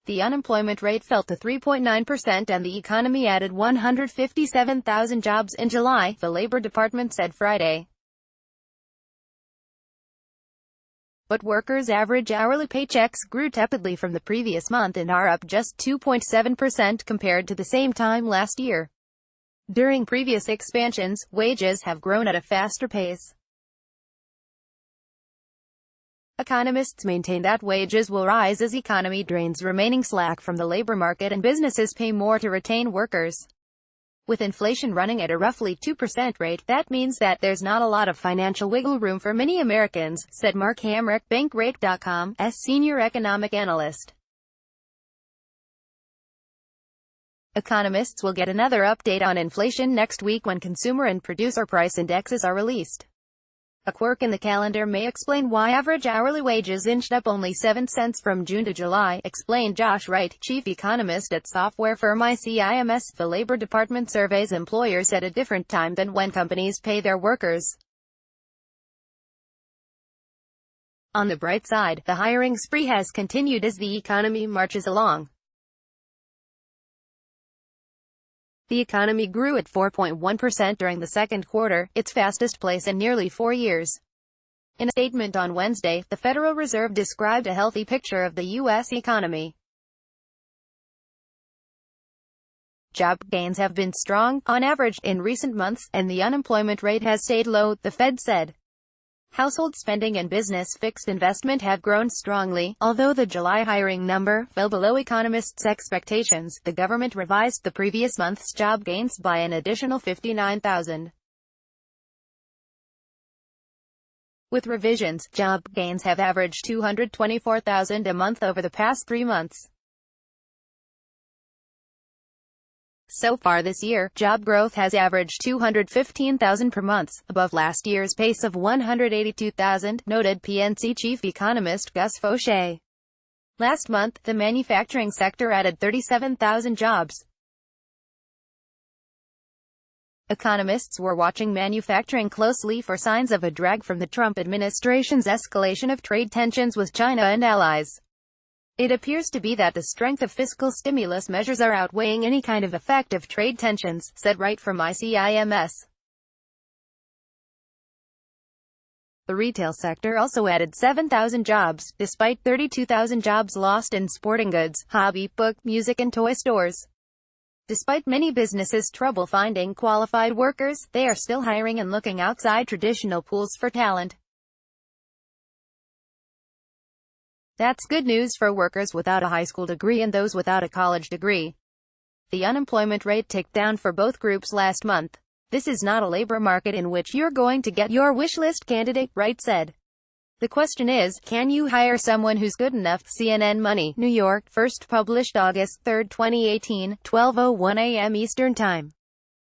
The unemployment rate fell to 3.9% and the economy added 157,000 jobs in July, the Labor Department said Friday. But workers' average hourly paychecks grew tepidly from the previous month and are up just 2.7% compared to the same time last year. During previous expansions, wages have grown at a faster pace. Economists maintain that wages will rise as economy drains remaining slack from the labor market and businesses pay more to retain workers. With inflation running at a roughly 2% rate, that means that there's not a lot of financial wiggle room for many Americans, said Mark Hamrick, Bankrate.com's senior economic analyst. Economists will get another update on inflation next week when consumer and producer price indexes are released. A quirk in the calendar may explain why average hourly wages inched up only 7 cents from June to July, explained Josh Wright, chief economist at software firm ICIMS. The Labor Department surveys employers at a different time than when companies pay their workers. On the bright side, the hiring spree has continued as the economy marches along. The economy grew at 4.1% during the second quarter, its fastest pace in nearly 4 years. In a statement on Wednesday, the Federal Reserve described a healthy picture of the U.S. economy. Job gains have been strong, on average, in recent months, and the unemployment rate has stayed low, the Fed said. Household spending and business fixed investment have grown strongly. Although the July hiring number fell below economists' expectations, the government revised the previous month's job gains by an additional 59,000. With revisions, job gains have averaged 224,000 a month over the past 3 months. So far this year, job growth has averaged 215,000 per month, above last year's pace of 182,000, noted PNC chief economist Gus Faucher. Last month, the manufacturing sector added 37,000 jobs. Economists were watching manufacturing closely for signs of a drag from the Trump administration's escalation of trade tensions with China and allies. It appears to be that the strength of fiscal stimulus measures are outweighing any kind of effect of trade tensions, said Wright from ICIMS. The retail sector also added 7,000 jobs, despite 32,000 jobs lost in sporting goods, hobby, book, music and toy stores. Despite many businesses' trouble finding qualified workers, they are still hiring and looking outside traditional pools for talent. That's good news for workers without a high school degree and those without a college degree. The unemployment rate ticked down for both groups last month. This is not a labor market in which you're going to get your wish list candidate, Wright said. The question is, can you hire someone who's good enough? CNN Money, New York, first published August 3, 2018, 12:01 a.m. Eastern Time.